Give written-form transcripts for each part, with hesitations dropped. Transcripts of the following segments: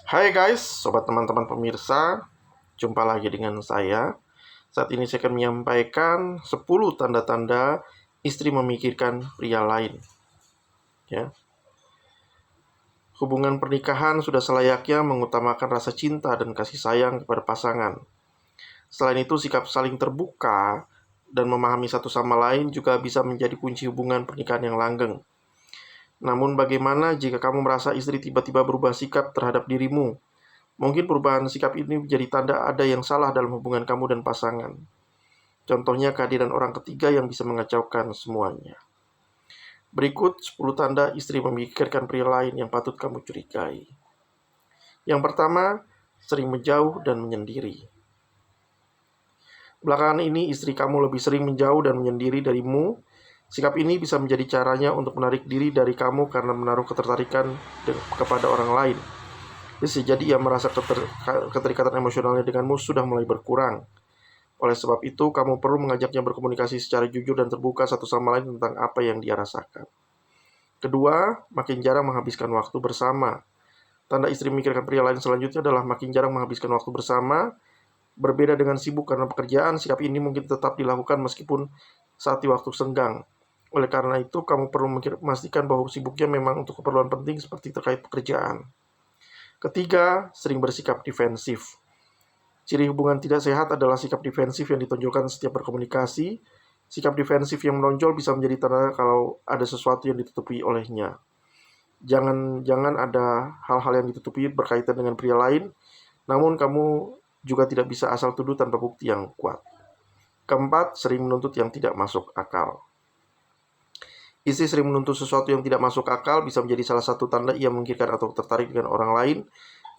Hai guys, sobat teman-teman pemirsa, jumpa lagi dengan saya. Saat ini saya akan menyampaikan 10 tanda-tanda istri memikirkan pria lain. Ya. Hubungan pernikahan sudah selayaknya mengutamakan rasa cinta dan kasih sayang kepada pasangan. Selain itu, sikap saling terbuka dan memahami satu sama lain juga bisa menjadi kunci hubungan pernikahan yang langgeng. Namun bagaimana jika kamu merasa istri tiba-tiba berubah sikap terhadap dirimu? Mungkin perubahan sikap ini menjadi tanda ada yang salah dalam hubungan kamu dan pasangan. Contohnya kehadiran orang ketiga yang bisa mengacaukan semuanya. Berikut 10 tanda istri memikirkan pria lain yang patut kamu curigai. Yang pertama, sering menjauh dan menyendiri. Belakangan ini istri kamu lebih sering menjauh dan menyendiri darimu. Sikap ini bisa menjadi caranya untuk menarik diri dari kamu karena menaruh ketertarikan kepada orang lain. Bisa jadi ia merasa keterikatan emosionalnya denganmu sudah mulai berkurang. Oleh sebab itu, kamu perlu mengajaknya berkomunikasi secara jujur dan terbuka satu sama lain tentang apa yang dia rasakan. Kedua, makin jarang menghabiskan waktu bersama. Tanda istri memikirkan pria lain selanjutnya adalah makin jarang menghabiskan waktu bersama. Berbeda dengan sibuk karena pekerjaan, sikap ini mungkin tetap dilakukan meskipun saat di waktu senggang. Oleh karena itu, kamu perlu memastikan bahwa sibuknya memang untuk keperluan penting seperti terkait pekerjaan. Ketiga, sering bersikap defensif. Ciri hubungan tidak sehat adalah sikap defensif yang ditonjolkan setiap berkomunikasi. Sikap defensif yang menonjol bisa menjadi tanda kalau ada sesuatu yang ditutupi olehnya. Jangan ada hal-hal yang ditutupi berkaitan dengan pria lain, namun kamu juga tidak bisa asal tuduh tanpa bukti yang kuat. Keempat, sering menuntut yang tidak masuk akal. Istri sering menuntut sesuatu yang tidak masuk akal bisa menjadi salah satu tanda ia memikirkan atau tertarik dengan orang lain.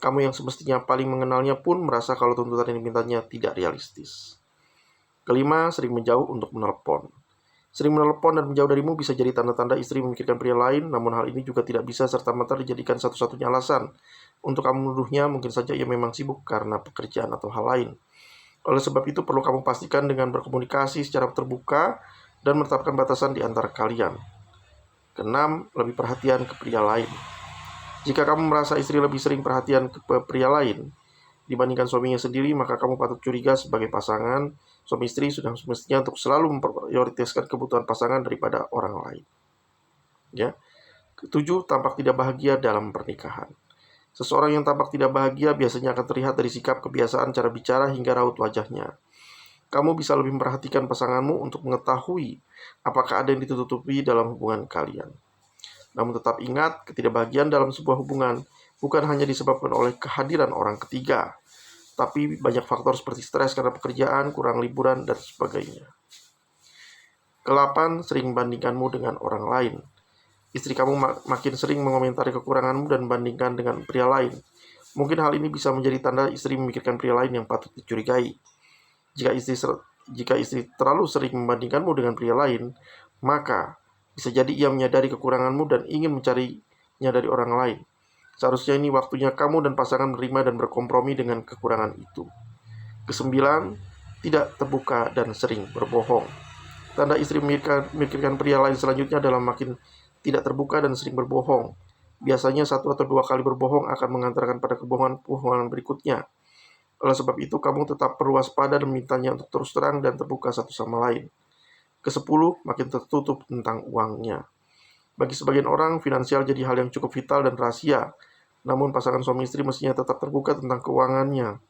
Kamu yang semestinya paling mengenalnya pun merasa kalau tuntutan yang dimintanya tidak realistis. Kelima, sering menjauh untuk menelepon. Sering menelepon dan menjauh darimu bisa jadi tanda-tanda istri memikirkan pria lain, namun hal ini juga tidak bisa serta-merta dijadikan satu-satunya alasan. Untuk kamu menuduhnya, mungkin saja ia memang sibuk karena pekerjaan atau hal lain. Oleh sebab itu, perlu kamu pastikan dengan berkomunikasi secara terbuka dan menetapkan batasan di antara kalian. Keenam, lebih perhatian ke pria lain. Jika kamu merasa istri lebih sering perhatian ke pria lain dibandingkan suaminya sendiri, maka kamu patut curiga sebagai pasangan. Suami istri sudah semestinya untuk selalu memprioritaskan kebutuhan pasangan daripada orang lain. Ya. Ketujuh, tampak tidak bahagia dalam pernikahan. Seseorang yang tampak tidak bahagia biasanya akan terlihat dari sikap, kebiasaan, cara bicara, hingga raut wajahnya. Kamu bisa lebih memperhatikan pasanganmu untuk mengetahui apakah ada yang ditutupi dalam hubungan kalian. Namun tetap ingat, ketidakbahagiaan dalam sebuah hubungan bukan hanya disebabkan oleh kehadiran orang ketiga, tapi banyak faktor seperti stres karena pekerjaan, kurang liburan, dan sebagainya. Kedelapan, sering membandingkanmu dengan orang lain. Istri kamu makin sering mengomentari kekuranganmu dan membandingkan dengan pria lain. Mungkin hal ini bisa menjadi tanda istri memikirkan pria lain yang patut dicurigai. Jika istri terlalu sering membandingkanmu dengan pria lain, maka bisa jadi ia menyadari kekuranganmu dan ingin mencarinya dari orang lain. Seharusnya ini waktunya kamu dan pasangan menerima dan berkompromi dengan kekurangan itu. Kesembilan, tidak terbuka dan sering berbohong. Tanda istri memikirkan pria lain selanjutnya adalah makin tidak terbuka dan sering berbohong. Biasanya 1 atau 2 kali berbohong akan mengantarkan pada kebohongan berikutnya. Oleh sebab itu, kamu tetap perlu waspada dan mintanya untuk terus terang dan terbuka satu sama lain. Kesepuluh, makin tertutup tentang uangnya. Bagi sebagian orang, finansial jadi hal yang cukup vital dan rahasia. Namun pasangan suami istri mestinya tetap terbuka tentang keuangannya.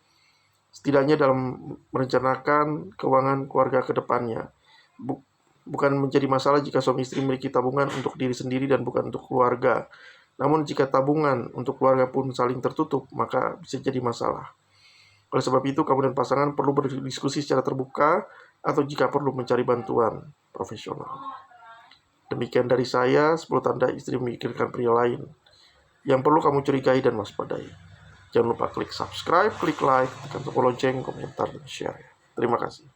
Setidaknya dalam merencanakan keuangan keluarga ke depannya. Bukan menjadi masalah jika suami istri memiliki tabungan untuk diri sendiri dan bukan untuk keluarga. Namun jika tabungan untuk keluarga pun saling tertutup, maka bisa jadi masalah. Oleh sebab itu, kamu dan pasangan perlu berdiskusi secara terbuka atau jika perlu mencari bantuan profesional. Demikian dari saya, 10 tanda istri memikirkan pria lain yang perlu kamu curigai dan waspadai. Jangan lupa klik subscribe, klik like, tekan tombol lonceng, komentar, dan share. Terima kasih.